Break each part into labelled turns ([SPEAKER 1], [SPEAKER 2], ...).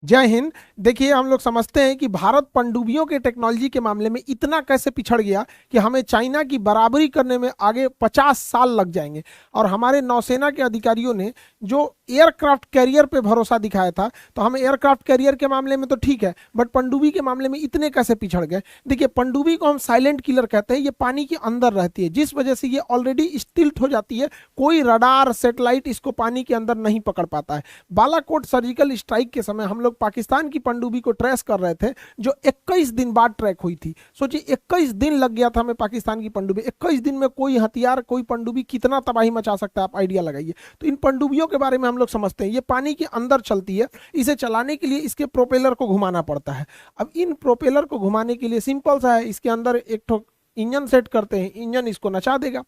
[SPEAKER 1] जय हिंद। देखिए, हम लोग समझते हैं कि भारत पनडुब्बियों के टेक्नोलॉजी के मामले में इतना कैसे पिछड़ गया कि हमें चाइना की बराबरी करने में आगे 50 साल लग जाएंगे। और हमारे नौसेना के अधिकारियों ने जो एयरक्राफ्ट कैरियर पे भरोसा दिखाया था, तो हमें एयरक्राफ्ट कैरियर के मामले में तो ठीक है, बट पनडुब्बी के मामले में इतने कैसे पिछड़ गए। देखिए, पनडुब्बी को हम साइलेंट किलर कहते हैं। ये पानी के अंदर रहती है, जिस वजह से ये ऑलरेडी स्टिल्ट हो जाती है। कोई रडार सैटेलाइट इसको पानी के अंदर नहीं पकड़ पाता है। बालाकोट सर्जिकल स्ट्राइक के समय हम लोग पाकिस्तान की पनडुब्बी को ट्रेस कर रहे थे, जो 21 दिन बाद ट्रैक हुई थी। सोचिए, 21 दिन लग गया था हमें पाकिस्तान की पनडुब्बी। 21 दिन में कोई हथियार, कोई पनडुब्बी कितना तबाही मचा सकता है, आप आइडिया लगाइए। तो इन पनडुब्बियों के बारे में हम लोग समझते हैं, ये पानी के अंदर चलती है। इसे चलाने के लिए इसके प्रोपेलर को घुमाना पड़ता है। अब इन प्रोपेलर को घुमाने के लिए सिंपल सा है, इसके अंदर एक ठो इंजन सेट करते हैं, इंजन इसको नचा देगा।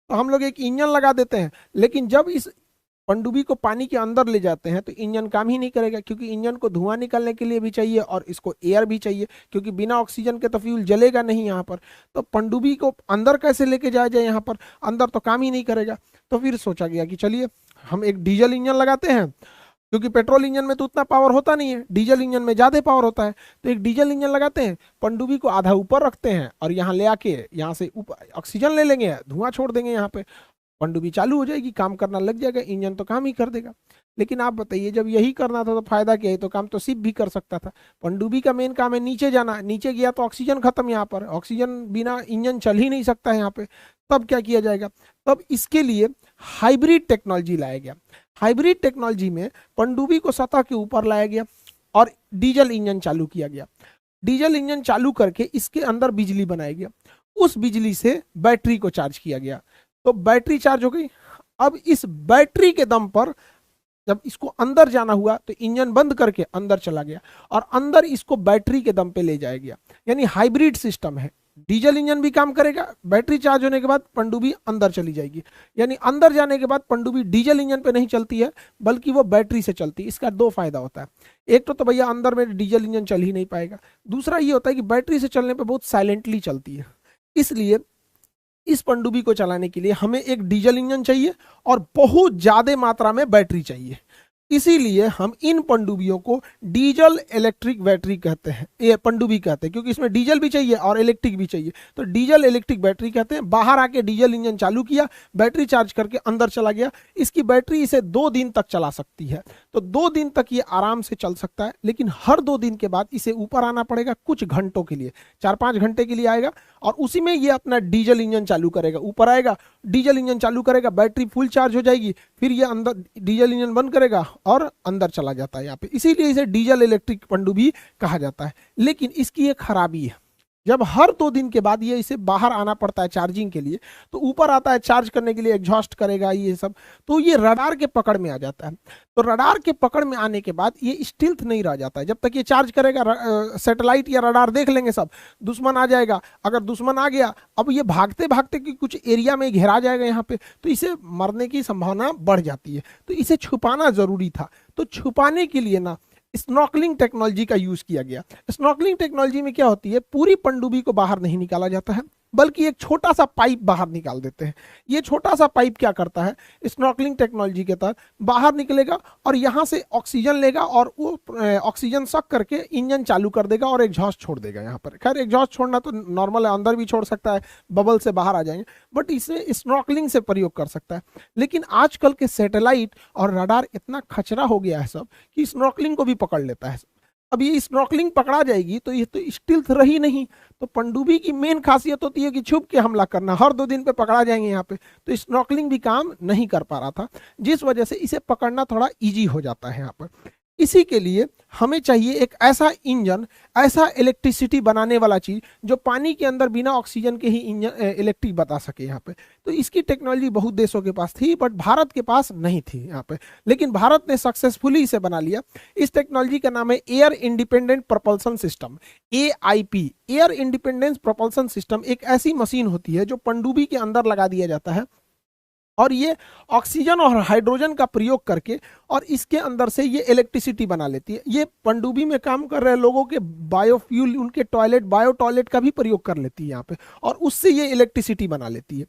[SPEAKER 1] तो हम लोग एक इंजन लगा देते हैं, लेकिन जब इस पनडुब्बी को पानी के अंदर ले जाते हैं तो इंजन काम ही नहीं करेगा, क्योंकि इंजन को धुआं निकलने के लिए भी चाहिए और इसको एयर भी चाहिए, क्योंकि बिना ऑक्सीजन के तो फ्यूल जलेगा नहीं यहाँ पर। तो पनडुब्बी को अंदर कैसे लेके जाया जाए, यहाँ पर अंदर तो काम ही नहीं करेगा। तो फिर सोचा गया कि चलिए हम एक डीजल इंजन लगाते हैं, क्योंकि पेट्रोल इंजन में तो उतना पावर होता नहीं है, डीजल इंजन में ज़्यादा पावर होता है। तो एक डीजल इंजन लगाते हैं, पनडुब्बी को आधा ऊपर रखते हैं और यहाँ ले आके यहाँ से ऊपर ऑक्सीजन ले लेंगे, धुआं छोड़ देंगे यहाँ पे, पनडुब्बी चालू हो जाएगी, काम करना लग जाएगा, इंजन तो काम ही कर देगा। लेकिन आप बताइए, जब यही करना था तो फायदा क्या है? तो काम तो शिप भी कर सकता था। पनडुब्बी का मेन काम है नीचे जाना, नीचे गया तो ऑक्सीजन खत्म, यहाँ पर ऑक्सीजन बिना इंजन चल ही नहीं सकता है यहाँ पे। तब क्या किया जाएगा? तब इसके लिए हाइब्रिड टेक्नोलॉजी लाया गया। हाइब्रिड टेक्नोलॉजी में पनडुब्बी को सतह के ऊपर लाया गया और डीजल इंजन चालू किया गया। डीजल इंजन चालू करके इसके अंदर बिजली बनाया गया, उस बिजली से बैटरी को चार्ज किया गया। तो बैटरी चार्ज हो गई। अब इस बैटरी के दम पर जब इसको अंदर जाना हुआ तो इंजन बंद करके अंदर चला गया और अंदर इसको बैटरी के दम पे ले जाया गया। यानी हाइब्रिड सिस्टम है, डीजल इंजन भी काम करेगा, बैटरी चार्ज होने के बाद पनडुब्बी अंदर चली जाएगी। यानी अंदर जाने के बाद पनडुब्बी डीजल इंजन पे नहीं चलती है, बल्कि वो बैटरी से चलती है। इसका दो फायदा होता है। एक तो भैया अंदर में डीजल इंजन चल ही नहीं पाएगा, दूसरा ये होता है कि बैटरी से चलने पर बहुत साइलेंटली चलती है। इसलिए इस पनडुब्बी को चलाने के लिए हमें एक डीजल इंजन चाहिए और बहुत ज्यादा मात्रा में बैटरी चाहिए। इसीलिए हम इन पनडुब्बियों को डीजल इलेक्ट्रिक बैटरी कहते हैं, ये पनडुब्बी कहते हैं, क्योंकि इसमें डीजल भी चाहिए और इलेक्ट्रिक भी चाहिए। तो डीजल इलेक्ट्रिक बैटरी कहते हैं। बाहर आके डीजल इंजन चालू किया, बैटरी चार्ज करके अंदर चला गया। इसकी बैटरी इसे 2 दिन तक चला सकती है। तो 2 दिन तक ये आराम से चल सकता है, लेकिन हर 2 दिन के बाद इसे ऊपर आना पड़ेगा कुछ घंटों के लिए, 4-5 घंटे के लिए आएगा और उसी में ये अपना डीजल इंजन चालू करेगा। ऊपर आएगा, डीजल इंजन चालू करेगा, बैटरी फुल चार्ज हो जाएगी, फिर ये अंदर डीजल इंजन बंद करेगा और अंदर चला जाता है यहाँ पे। इसीलिए इसे डीजल इलेक्ट्रिक पनडुब्बी कहा जाता है। लेकिन इसकी एक खराबी है, जब हर 2 दिन के बाद ये इसे बाहर आना पड़ता है चार्जिंग के लिए, तो ऊपर आता है चार्ज करने के लिए, एग्जॉस्ट करेगा ये सब, तो ये रडार के पकड़ में आ जाता है। तो रडार के पकड़ में आने के बाद ये स्टिल्थ नहीं रह जाता है। जब तक ये चार्ज करेगा, सैटेलाइट या रडार देख लेंगे सब, दुश्मन आ जाएगा। अगर दुश्मन आ गया, अब ये भागते भागते कि कुछ एरिया में घेरा जाएगा यहाँ पे, तो इसे मरने की संभावना बढ़ जाती है। तो इसे छुपाना जरूरी था। तो छुपाने के लिए ना स्नॉर्कलिंग टेक्नोलॉजी का यूज किया गया। स्नॉर्कलिंग टेक्नोलॉजी में क्या होती है, पूरी पनडुब्बी को बाहर नहीं निकाला जाता है, बल्कि एक छोटा सा पाइप बाहर निकाल देते हैं। ये छोटा सा पाइप क्या करता है, स्नॉर्कलिंग टेक्नोलॉजी के तहत बाहर निकलेगा और यहाँ से ऑक्सीजन लेगा और वो ऑक्सीजन सक करके इंजन चालू कर देगा और एग्जॉस्ट छोड़ देगा यहाँ पर। खैर, एग्जॉस्ट छोड़ना तो नॉर्मल है, अंदर भी छोड़ सकता है, बबल से बाहर आ जाएंगे, बट इसे स्नॉर्कलिंग से प्रयोग कर सकता है। लेकिन आजकल के सैटेलाइट और रडार इतना खचरा हो गया है सब कि स्नॉर्कलिंग को भी पकड़ लेता है। अब ये स्नॉर्कलिंग पकड़ा जाएगी तो ये तो स्टिल्थ रही नहीं। तो पनडुब्बी की मेन खासियत होती है कि छुप के हमला करना, हर 2 दिन पे पकड़ा जाएंगे यहाँ पे। तो स्नॉर्कलिंग भी काम नहीं कर पा रहा था, जिस वजह से इसे पकड़ना थोड़ा इजी हो जाता है यहाँ पर। इसी के लिए हमें चाहिए एक ऐसा इंजन, ऐसा इलेक्ट्रिसिटी बनाने वाला चीज जो पानी के अंदर बिना ऑक्सीजन के ही इंजन इलेक्ट्रिक बता सके यहाँ पे। तो इसकी टेक्नोलॉजी बहुत देशों के पास थी, बट भारत के पास नहीं थी यहाँ पे। लेकिन भारत ने सक्सेसफुली इसे बना लिया। इस टेक्नोलॉजी का नाम है air independent propulsion system, AIP। Air independence propulsion system एक ऐसी मशीन होती है जो पनडुब्बी के अंदर लगा दिया जाता है और ये ऑक्सीजन और हाइड्रोजन का प्रयोग करके और इसके अंदर से ये इलेक्ट्रिसिटी बना लेती है। ये पनडुब्बी में काम कर रहे लोगों के बायोफ्यूल, उनके टॉयलेट, बायो टॉयलेट का भी प्रयोग कर लेती है यहाँ पे और उससे ये इलेक्ट्रिसिटी बना लेती है।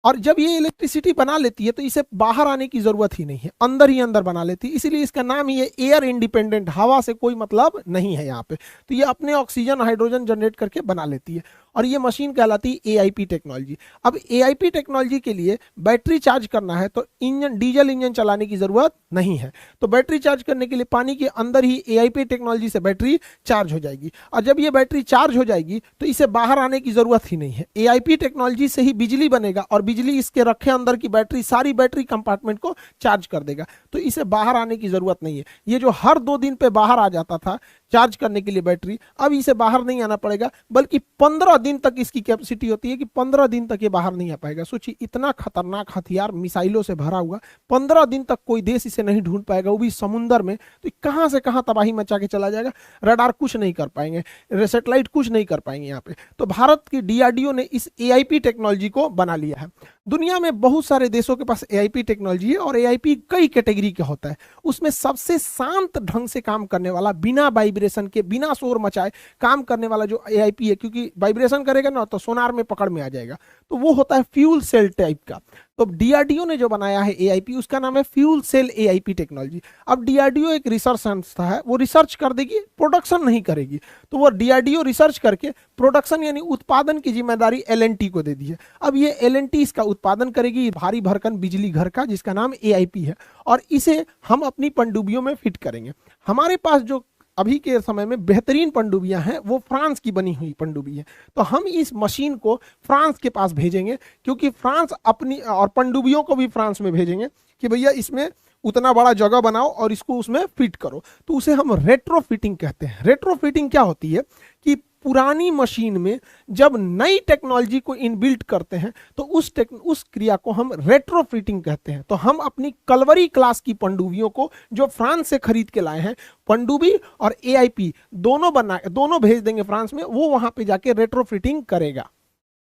[SPEAKER 1] और जब ये इलेक्ट्रिसिटी बना लेती है तो इसे बाहर आने की जरूरत ही नहीं है, अंदर ही अंदर बना लेती है, इसीलिए इसका नाम ही है एयर इंडिपेंडेंट, हवा से कोई मतलब नहीं है यहाँ पे। तो ये अपने ऑक्सीजन हाइड्रोजन जनरेट करके बना लेती है और ये मशीन कहलाती है एआईपी टेक्नोलॉजी। अब एआईपी टेक्नोलॉजी के लिए बैटरी चार्ज करना है तो इंजन, डीजल इंजन चलाने की जरूरत नहीं है, तो बैटरी चार्ज करने के लिए पानी के अंदर ही एआईपी टेक्नोलॉजी से बैटरी चार्ज हो जाएगी। और जब ये बैटरी चार्ज हो जाएगी तो इसे बाहर आने की जरूरत ही नहीं है, एआईपी टेक्नोलॉजी से ही बिजली बनेगा और बिजली इसके रखे अंदर की बैटरी सारी बैटरी कंपार्टमेंट को चार्ज कर देगा, तो इसे बाहर आने की जरूरत नहीं है। ये जो हर 2 दिन पे बाहर आ जाता था चार्ज करने के लिए बैटरी, अब इसे बाहर नहीं आना पड़ेगा, बल्कि 15 दिन तक इसकी कैपेसिटी होती है कि 15 दिन तक ये बाहर नहीं आ पाएगा। सोचिए, इतना खतरनाक हथियार मिसाइलों से भरा हुआ, 15 दिन तक कोई देश इसे नहीं ढूंढ पाएगा, वो भी समुद्र में, तो कहां से कहां तबाही मचा के चला जाएगा। रडार कुछ नहीं कर पाएंगे, सैटेलाइट कुछ नहीं कर पाएंगे यहाँ पे। तो भारत की डीआरडीओ ने इस एआईपी टेक्नोलॉजी को बना लिया है। दुनिया में बहुत सारे देशों के पास एआईपी टेक्नोलॉजी है और एआईपी कई कैटेगरी का होता है। उसमें सबसे शांत ढंग से काम करने वाला, बिना वाइब्रेशन के, बिना शोर मचाए काम करने वाला जो एआईपी है, क्योंकि वाइब्रेशन करेगा ना तो सोनार में पकड़ में आ जाएगा, तो वो होता है फ्यूल सेल टाइप का। तो डीआरडीओ ने जो बनाया है एआईपी, उसका नाम है फ्यूल सेल एआईपी टेक्नोलॉजी। अब डीआरडीओ एक रिसर्च संस्था है, वो रिसर्च कर देगी, प्रोडक्शन नहीं करेगी, तो वो डीआरडीओ रिसर्च करके प्रोडक्शन यानी उत्पादन की जिम्मेदारी एलएनटी को दे दी है। अब ये एलएनटी इसका उत्पादन करेगी, भारी भरकम बिजली घर का, जिसका नाम एआईपी है, और इसे हम अपनी पनडुब्बियों में फिट करेंगे। हमारे पास जो अभी के समय में बेहतरीन पनडुब्बियां हैं वो फ्रांस की बनी हुई पनडुब्बी है, तो हम इस मशीन को फ्रांस के पास भेजेंगे, क्योंकि फ्रांस अपनी, और पनडुब्बियों को भी फ्रांस में भेजेंगे कि भैया इसमें उतना बड़ा जगह बनाओ और इसको उसमें फिट करो। तो उसे हम रेट्रो फिटिंग कहते हैं। रेट्रो फिटिंग क्या होती है कि पुरानी मशीन में जब नई टेक्नोलॉजी को इनबिल्ट करते हैं तो उस क्रिया को हम रेट्रोफिटिंग कहते हैं। तो हम अपनी कलवरी क्लास की पनडुब्बियों को जो फ्रांस से खरीद के लाए हैं, पनडुब्बी और एआईपी दोनों भेज देंगे फ्रांस में, वो वहां पे जाके रेट्रोफिटिंग करेगा।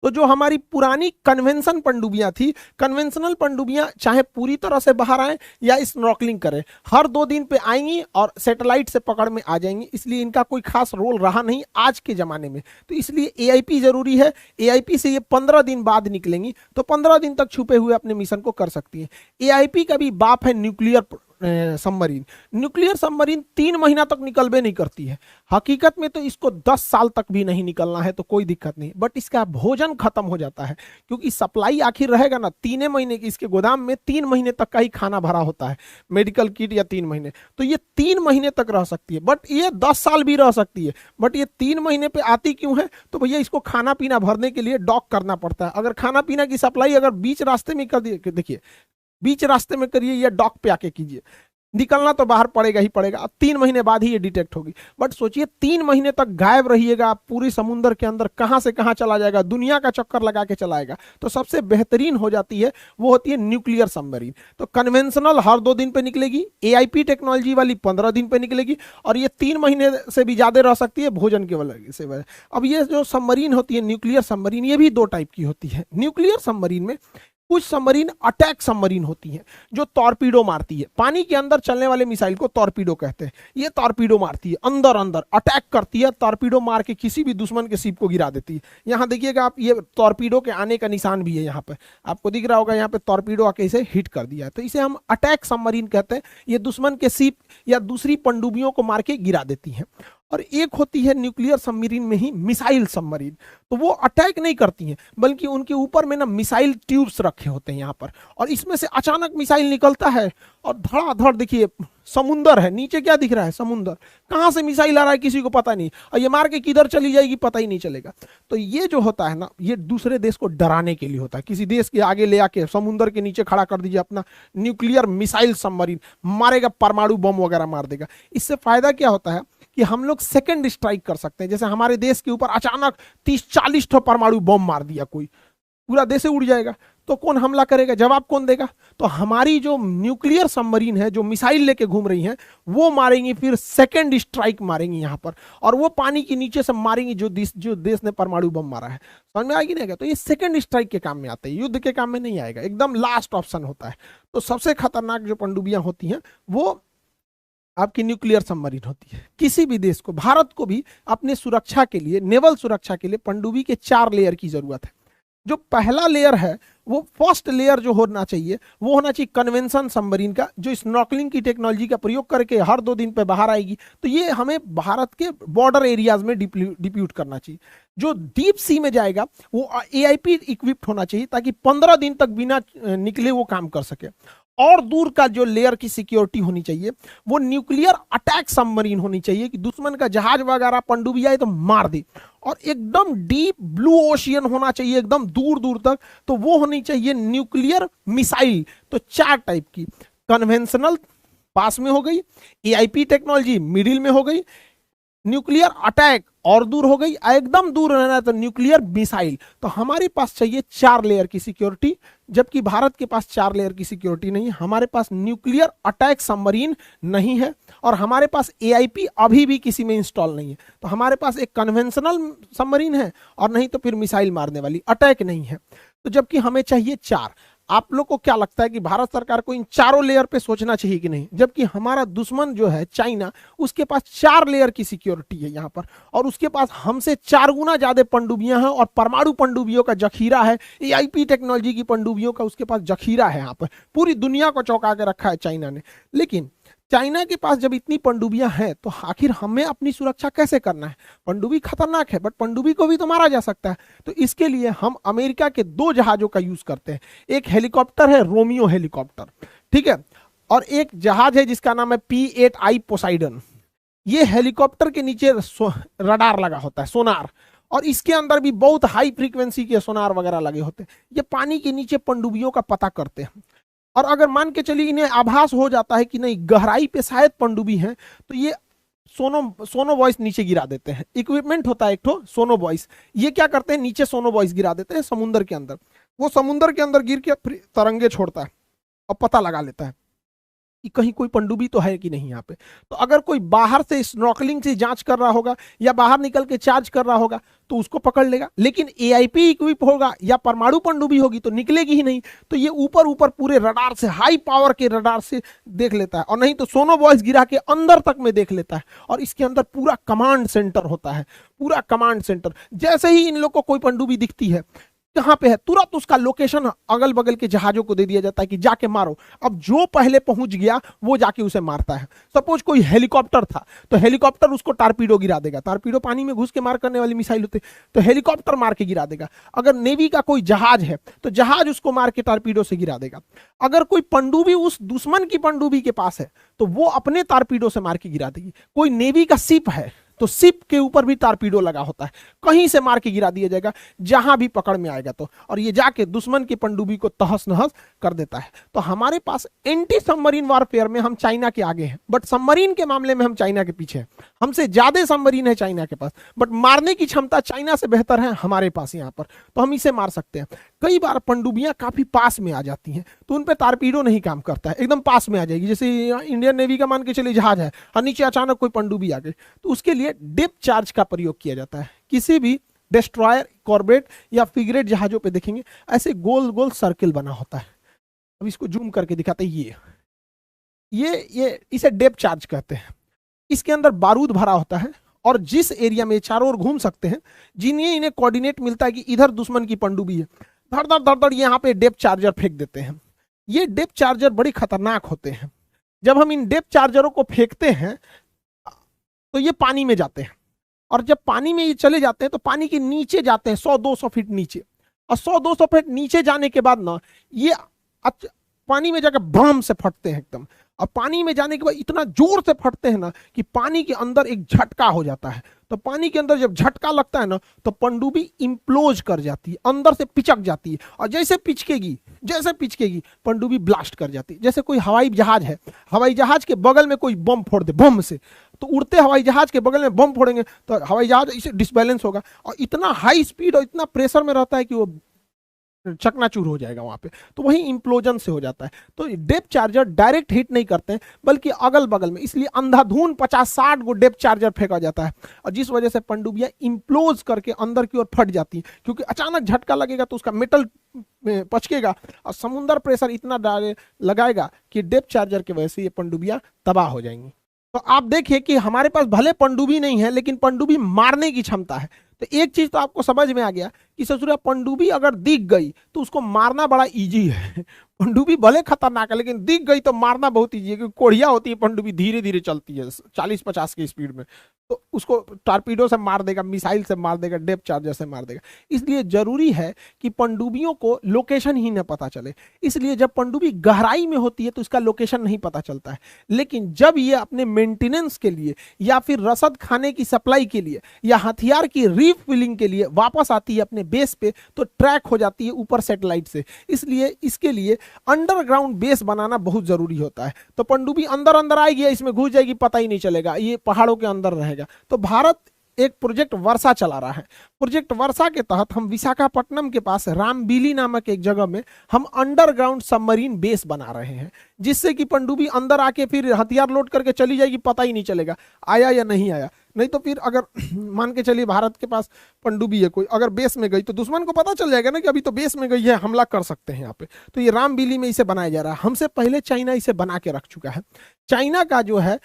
[SPEAKER 1] तो जो हमारी पुरानी कन्वेंशन पनडुब्बियां थी, कन्वेंशनल पनडुब्बियां चाहे पूरी तरह से बाहर आए या स्नॉर्कलिंग करें, हर 2 दिन पे आएंगी और सैटेलाइट से पकड़ में आ जाएंगी, इसलिए इनका कोई खास रोल रहा नहीं आज के जमाने में। तो इसलिए एआईपी जरूरी है। एआईपी से ये 15 दिन बाद निकलेंगी, तो 15 दिन तक छुपे हुए अपने मिशन को कर सकती है। एआईपी का भी बाप है न्यूक्लियर सबमरीन। न्यूक्लियर सबमरीन 3 महीना तक निकलबे नहीं करती है, हकीकत में तो इसको 10 साल तक भी नहीं निकलना है तो कोई दिक्कत नहीं, बट इसका भोजन खत्म हो जाता है, क्योंकि सप्लाई आखिर रहेगा ना 3 महीने की, इसके गोदाम में 3 महीने तक का ही खाना भरा होता है, मेडिकल किट, या 3 महीने, तो ये 3 महीने तक रह सकती है, बट ये 10 साल भी रह सकती है। बट ये 3 महीने पे आती क्यों है, तो भैया इसको खाना पीना भरने के लिए डॉक करना पड़ता है। अगर खाना पीना की सप्लाई अगर बीच रास्ते में कर दिए, देखिए बीच रास्ते में करिए या डॉक पे आके कीजिए, निकलना तो बाहर पड़ेगा ही पड़ेगा। अब 3 महीने बाद ही ये डिटेक्ट होगी, बट सोचिए 3 महीने तक गायब रहिएगा, पूरी समुद्र के अंदर कहां से कहां चला जाएगा, दुनिया का चक्कर लगा के चलाएगा। तो सबसे बेहतरीन हो जाती है वो होती है न्यूक्लियर सबमरीन। तो कन्वेंशनल हर 2 दिन पे निकलेगी, एआईपी टेक्नोलॉजी वाली 15 दिन पे निकलेगी, और ये 3 महीने से भी ज्यादा रह सकती है भोजन के वजह से। अब ये जो सबमरीन होती है न्यूक्लियर सबमरीन, ये भी 2 टाइप की होती है। न्यूक्लियर सबमरीन में कुछ सबमरीन अटैक सबमरीन होती हैं जो टॉर्पीडो मारती है, पानी के अंदर चलने वाले मिसाइल को टॉर्पीडो कहते हैं। ये टॉर्पीडो मारती है, अंदर अंदर अटैक करती है, टॉर्पीडो मार के किसी भी दुश्मन के शिप को गिरा देती है। यहाँ देखिएगा आप, ये टॉर्पीडो के आने का निशान भी है, यहाँ पे आपको दिख रहा होगा, यहाँ पे टॉर्पीडो आके इसे हिट कर दिया है, तो इसे हम अटैक सबमरीन कहते हैं। ये दुश्मन के शिप या दूसरी पनडुब्बियों को मार के गिरा देती हैं। और एक होती है न्यूक्लियर सबमरीन में ही मिसाइल सबमरीन, तो वो अटैक नहीं करती हैं, बल्कि उनके ऊपर में ना मिसाइल ट्यूब्स रखे होते हैं यहाँ पर, और इसमें से अचानक मिसाइल निकलता है और धड़ाधड़, देखिए समुंदर है, नीचे क्या दिख रहा है, समुंदर, कहाँ से मिसाइल आ रहा है किसी को पता नहीं, और ये मार के किधर चली जाएगी पता ही नहीं चलेगा। तो ये जो होता है ना, ये दूसरे देश को डराने के लिए होता है। किसी देश के आगे ले आके समुंदर के नीचे खड़ा कर दीजिए अपना न्यूक्लियर मिसाइल सबमरीन, मारेगा, परमाणु बम वगैरह मार देगा। इससे फायदा क्या होता है कि हम लोग सेकंड स्ट्राइक कर सकते हैं। जैसे हमारे देश के ऊपर अचानक 30-40 ठो परमाणु बम मार दिया कोई, पूरा देश से उड़ जाएगा, तो कौन हमला करेगा, जवाब कौन देगा? तो हमारी जो न्यूक्लियर सबमरीन है, जो मिसाइल लेके घूम रही हैं, वो मारेंगी, फिर सेकंड स्ट्राइक मारेंगी यहाँ पर, और वो पानी के नीचे से मारेंगी जो देश ने परमाणु बम मारा है। समझ में आएगी नहीं? तो ये सेकंड स्ट्राइक के काम में आते हैं, युद्ध के काम में नहीं आएगा, एकदम लास्ट ऑप्शन होता है। तो सबसे खतरनाक जो पनडुब्बियां होती हैं वो आपकी न्यूक्लियर सबमरीन होती है। किसी भी देश को, भारत को भी अपने सुरक्षा के लिए, नेवल सुरक्षा के लिए पनडुब्बी के 4 लेयर की जरूरत है। जो पहला लेयर है वो फर्स्ट लेयर जो होना चाहिए वो होना चाहिए कन्वेंशन सबमरीन का, जो स्नॉर्कलिंग की टेक्नोलॉजी का प्रयोग करके हर 2 दिन पे बाहर आएगी। तो ये हमें भारत के बॉर्डर एरियाज में डिप्यूट करना चाहिए। जो डीप सी में जाएगा वो एआईपी इक्विप्ड होना चाहिए ताकि 15 दिन तक बिना निकले वो काम कर सके। और दूर का जो लेयर की सिक्योरिटी होनी चाहिए वो न्यूक्लियर अटैक सबमरीन होनी चाहिए कि दुश्मन का जहाज वगैरह पनडुब्बी आए तो मार दे। और एकदम डीप ब्लू ओशियन होना चाहिए एकदम दूर दूर तक, तो वो होनी चाहिए न्यूक्लियर मिसाइल। तो 4 टाइप की, कन्वेंशनल पास में हो गई, एआईपी टेक्नोलॉजी मिडिल में हो गई, न्यूक्लियर अटैक और दूर हो गई, एकदम दूर रहना है तो न्यूक्लियर मिसाइल। तो हमारे पास चाहिए 4 लेयर की सिक्योरिटी, जबकि भारत के पास 4 लेयर की सिक्योरिटी नहीं है। हमारे पास न्यूक्लियर अटैक सबमरीन नहीं है और हमारे पास एआईपी अभी भी किसी में इंस्टॉल नहीं है। तो हमारे पास एक कन्वेंशनल सबमरीन है और नहीं तो फिर मिसाइल मारने वाली, अटैक नहीं है। तो जबकि हमें चाहिए 4। आप लोग को क्या लगता है कि भारत सरकार को इन 4 लेयर पे सोचना चाहिए कि नहीं? जबकि हमारा दुश्मन जो है चाइना, उसके पास 4 लेयर की सिक्योरिटी है यहाँ पर, और उसके पास हमसे 4 गुना ज्यादा पनडुब्बियां हैं और परमाणु पनडुब्बियों का जखीरा है, एआईपी टेक्नोलॉजी की पनडुब्बियों का उसके पास जखीरा है। यहाँ पर पूरी दुनिया को चौंका के रखा है चाइना ने। लेकिन चाइना के पास जब इतनी पनडुब्बियां हैं तो आखिर हमें अपनी सुरक्षा कैसे करना है? पनडुब्बी खतरनाक है बट पनडुब्बी को भी तो मारा जा सकता है। तो इसके लिए हम अमेरिका के 2 जहाजों का यूज करते हैं। एक हेलीकॉप्टर है रोमियो हेलीकॉप्टर, ठीक है, और एक जहाज है जिसका नाम है P8I पोसाइडन। ये हेलीकॉप्टर के नीचे रडार लगा होता है, सोनार, और इसके अंदर भी बहुत हाई फ्रीक्वेंसी के सोनार वगैरह लगे होते हैं। ये पानी के नीचे पनडुब्बियों का पता करते हैं, और अगर मान के चलिए इन्हें आभास हो जाता है कि नहीं गहराई पे शायद पनडुब्बी है, तो ये सोनो वॉइस नीचे गिरा देते हैं। इक्विपमेंट होता है एक ठो सोनो वॉइस, ये क्या करते हैं नीचे सोनो वॉइस गिरा देते हैं समुद्र के अंदर। वो समुद्र के अंदर गिर के तरंगे छोड़ता है और पता लगा लेता है कि कहीं कोई पनडुब्बी तो है कि नहीं यहाँ पे। तो अगर कोई बाहर से स्नॉर्कलिंग से जांच कर रहा होगा या बाहर निकल के चार्ज कर रहा होगा तो उसको पकड़ लेगा। लेकिन एआईपी इक्विप होगा या परमाणु पनडुब्बी होगी तो निकलेगी ही नहीं। तो ये ऊपर ऊपर पूरे रडार से, हाई पावर के रडार से देख लेता है, और नहीं तो सोनो वॉइस गिरा के अंदर तक में देख लेता है। और इसके अंदर पूरा कमांड सेंटर होता है, पूरा कमांड सेंटर। जैसे ही इन लोग को कोई पनडुब्बी दिखती है कहां पे है, तुरंत उसका लोकेशन अगल बगल के जहाजों को दे दिया जाता है कि जाके मारो। अब जो पहले पहुंच गया वो जाके उसे मारता है। सपोज कोई हेलीकॉप्टर था तो हेलीकॉप्टर उसको टारपीडो गिरा देगा। टारपीडो पानी में घुस के मार करने वाली मिसाइल होती है, तो हेलीकॉप्टर मार के गिरा देगा। अगर नेवी का कोई जहाज है तो जहाज उसको मार के टारपीडो से गिरा देगा। अगर कोई पनडुब्बी उस दुश्मन की पनडुब्बी के पास है तो वो अपने टारपीडो से मार के गिरा देगी। कोई नेवी का शिप है तो शिप के ऊपर भी टारपीडो लगा होता है, कहीं से मार के गिरा दिया जाएगा जहां भी पकड़ में आएगा तो, और ये जाके दुश्मन की पनडुब्बी को तहस नहस कर देता है। तो हमारे पास एंटी सबमरीन वारफेयर में हम चाइना के आगे हैं, बट सबमरीन के मामले में हम चाइना के पीछे हैं। हमसे ज्यादा सबमरीन है चाइना के पास, बट मारने की क्षमता चाइना से बेहतर है हमारे पास यहाँ पर, तो हम इसे मार सकते हैं। कई बार पनडुब्बियां काफी पास में आ जाती हैं तो उन पर टारपीडो नहीं काम करता है, एकदम पास में आ जाएगी। जैसे इंडियन नेवी का मान के चलिए जहाज है और नीचे अचानक कोई पनडुब्बी आ गई, तो उसके लिए डेप्थ चार्ज का प्रयोग किया जाता है। किसी भी डिस्ट्रॉयर, कॉर्बेट या फ्रिगेट जहाजों पे देखेंगे ऐसे गोल गोल सर्किल बना होता है। अब इसको जूम करके दिखाते हैं, ये इसे डेप्थ चार्ज कहते हैं। इसके अंदर बारूद भरा होता है और जिस एरिया में चारों ओर घूम सकते हैं, जिन्हें इन्हें कोऑर्डिनेट मिलता है कि इधर दुश्मन की पनडुब्बी है, धड़ धड़ धड़ धड़ यहाँ पे डेप्थ चार्जर फेंक देते हैं। ये डेप्थ चार्जर बड़े खतरनाक होते हैं। जब हम इन डेप्थ चार्जरों को फेंकते हैं तो ये पानी में जाते हैं, और जब पानी में ये चले जाते हैं तो पानी के नीचे जाते हैं 100-200 फीट नीचे, और 100-200 फीट नीचे जाने के बाद ना ये पानी में जाकर बम से फटते हैं एकदम। और पानी में जाने के बाद इतना जोर से फटते हैं ना कि पानी के अंदर एक झटका हो जाता है। तो पानी के अंदर जब झटका लगता है ना तो पनडुब्बी इम्प्लोज कर जाती है, अंदर से पिचक जाती है, और जैसे पिचकेगी पनडुब्बी ब्लास्ट कर जाती है। जैसे कोई हवाई जहाज है, हवाई जहाज के बगल में कोई बम फोड़ दे बम से, तो उड़ते हवाई जहाज के बगल में बम फोड़ेंगे तो हवाई जहाज इसे डिसबैलेंस होगा, और इतना हाई स्पीड और इतना प्रेशर में रहता है कि वो चकनाचूर हो जाएगा वहां पे, तो वही इंप्लोजन से हो जाता है। तो डेप्थ चार्जर डायरेक्ट हिट नहीं करते हैं बल्कि अगल बगल में, इसलिए अंधाधुन 50-60 गो डेप्थ चार्जर फेंका जाता है, और जिस वजह से पनडुब्बियां इंप्लोज करके अंदर की ओर फट जाती हैं, क्योंकि अचानक झटका लगेगा तो उसका मेटल पचकेगा और समुद्र प्रेशर इतना लगाएगा कि डेप्थ चार्जर की वजह से ये पनडुब्बियां तबाह हो जाएंगी। तो आप देखिए कि हमारे पास भले पनडुब्बी नहीं है लेकिन पनडुब्बी मारने की क्षमता है। तो एक चीज तो आपको समझ में आ गया कि ससुरा पनडुब्बी अगर दिख गई तो उसको मारना बड़ा इजी है। पनडुब्बी भले खतरनाक है लेकिन दिख गई तो मारना बहुत इजी है, क्योंकि कोढ़िया होती है पनडुब्बी, धीरे धीरे चलती है 40-50 की स्पीड में, तो उसको टारपीडो से मार देगा, मिसाइल से मार देगा, डेप्थ चार्जर से मार देगा। इसलिए जरूरी है कि पनडुब्बियों को लोकेशन ही न पता चले। इसलिए जब पनडुब्बी गहराई में होती है तो इसका लोकेशन नहीं पता चलता है, लेकिन जब ये अपने मेंटेनेंस के लिए या फिर रसद खाने की सप्लाई के लिए या हथियार की रीफिलिंग के लिए वापस आती है अपने बेस पे, तो ट्रैक हो जाती है ऊपर सैटेलाइट से। इसलिए इसके लिए अंडरग्राउंड बेस बनाना बहुत जरूरी होता है। तो पनडुब्बी अंदर अंदर आएगी, इसमें घुस जाएगी, पता ही नहीं चलेगा, ये पहाड़ों के अंदर रहेगा। तो भारत एक प्रोजेक्ट वर्षा चला रहा है। प्रोजेक्ट वर्षा के तहत हम विशाखापट्टनम के पास रामबिली नामक एक जगह में हम अंडरग्राउंड सबमरीन बेस बना रहे हैं, जिससे कि पनडुब्बी अंदर आके फिर हथियार लोड करके चली जाएगी, पता ही नहीं चलेगा आया या नहीं आया। नहीं तो फिर अगर मान के चलिए भारत के पास पनडुब्बी है कोई, अगर बेस में गई तो दुश्मन को पता चल जाएगा ना कि अभी तो बेस में गई है, हमला कर सकते हैं यहाँ पे। तो ये रामबिली में इसे बनाया जा रहा है। हमसे पहले चाइना इसे बना के रख चुका है। चाइना का जो है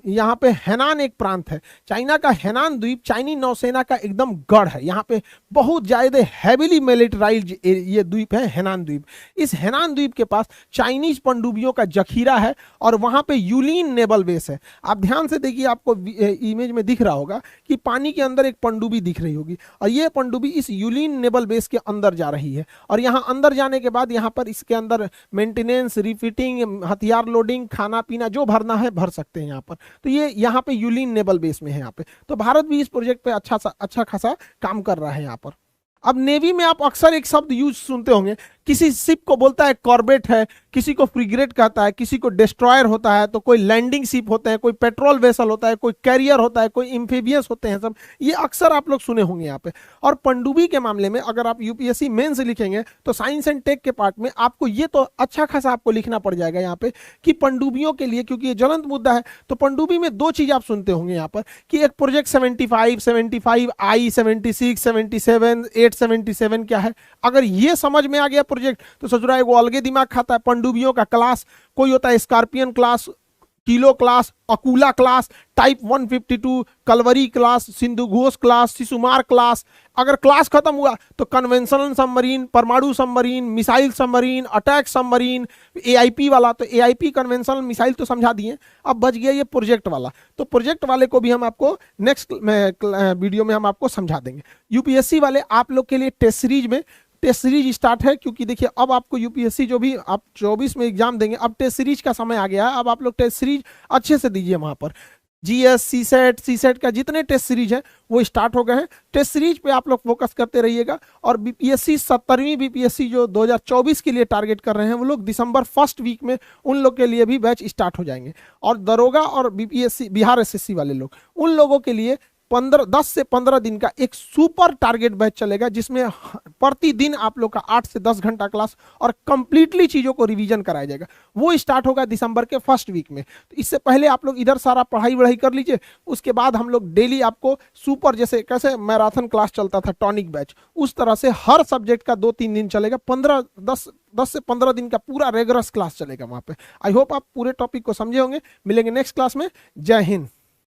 [SPEAKER 1] यहाँ पे हैनान एक प्रांत है, चाइना का हैनान द्वीप चाइनी नौसेना का एकदम गढ़ है। यहाँ पे बहुत ज्यादा हैविली मिलिटराइज्ड ये द्वीप है हैनान द्वीप। इस हैनान द्वीप के पास चाइनीज पनडुब्बियों का जखीरा है और वहां पे यूलिन नेवल बेस है। आप ध्यान से देखिए, आपको इमेज में दिख रहा होगा कि पानी के अंदर एक पनडुब्बी दिख रही होगी और ये पनडुब्बी इस यूलिन नेवल बेस के अंदर जा रही है। और यहाँ अंदर जाने के बाद यहाँ पर इसके अंदर मेंटेनेंस, रिफिटिंग, हथियार लोडिंग, खाना पीना जो भरना है भर सकते हैं यहाँ पर। तो ये यहाँ पे यूलिन नेवल बेस में है यहाँ पे। तो भारत भी इस प्रोजेक्ट पे अच्छा खासा काम कर रहा है यहाँ पर। अब नेवी में आप अक्सर एक शब्द यूज सुनते होंगे, किसी शिप को बोलता है कॉर्बेट है, किसी को फ्रिगेट कहता है, किसी को डिस्ट्रॉयर होता है, तो कोई लैंडिंग शिप होते हैं, कोई पेट्रोल वेसल होता है, कोई कैरियर होता है, कोई एम्फीबियस होते हैं, सब ये अक्सर आप लोग सुने होंगे यहाँ पे। और पनडुब्बी के मामले में अगर आप यूपीएससी मेंस लिखेंगे तो साइंस एंड टेक के पार्ट में आपको ये तो अच्छा खासा आपको लिखना पड़ जाएगा यहाँ पे कि पनडुब्बियों के लिए, क्योंकि ये ज्वलंत मुद्दा है, तो पनडुब्बी में दो चीज आप सुनते होंगे यहाँ पर कि एक प्रोजेक्ट 75 आई 76 77 877 क्या है। अगर ये समझ में आ गया प्रोजेक्ट तो ससुरा वो अलगे दिमाग खाता है। पनडुब्बियों का क्लास कोई होता है scorpion class, kilo class, Akula class, type 152, Kalvari class, Sindhughosh class, Shishumar class. अगर क्लास खत्म हुआ तो कन्वेंशनल सबमरीन, परमाणु submarine, missile submarine, attack submarine, AIP वाला। तो एआईपी कन्वेंशनल मिसाइल तो समझा दिए, अब बच गया ये प्रोजेक्ट वाला। तो प्रोजेक्ट वाले को भी हम आपको नेक्स्ट वीडियो में हम आपको समझा देंगे। यूपीएससी वाले आप लोग के लिए टेस्ट सीरीज स्टार्ट है, क्योंकि देखिए अब आपको यूपीएससी जो भी आप 24 में एग्जाम देंगे, अब टेस्ट सीरीज का समय आ गया है। अब आप लोग टेस्ट सीरीज अच्छे से दीजिए। वहां पर जीएस, सीसेट का जितने टेस्ट सीरीज हैं वो स्टार्ट हो गए हैं। टेस्ट सीरीज पे आप लोग फोकस करते रहिएगा। और बीपीएससी 70वीं बीपीएससी जो 2024 के लिए टारगेट कर रहे हैं, वो लोग दिसंबर फर्स्ट वीक में उन लोग के लिए भी बैच स्टार्ट हो जाएंगे। और दरोगा और बीपीएससी बिहार एसएससी वाले लोग, उन लोगों के लिए 10 से 15 दिन का एक सुपर टारगेट बैच चलेगा, जिसमें प्रतिदिन आप लोग का 8 से 10 घंटा क्लास और कंप्लीटली चीजों को रिवीजन कराया जाएगा। वो स्टार्ट होगा दिसंबर के फर्स्ट वीक में। तो इससे पहले आप लोग इधर सारा पढ़ाई वढ़ाई कर लीजिए, उसके बाद हम लोग डेली आपको सुपर, जैसे कैसे मैराथन क्लास चलता था टॉनिक बैच, उस तरह से हर सब्जेक्ट का 2-3 दिन चलेगा। 10 से 15 दिन का पूरा रेगुलर क्लास चलेगा वहां पे। आई होप आप पूरे टॉपिक को समझे होंगे। मिलेंगे नेक्स्ट क्लास में। जय हिंद।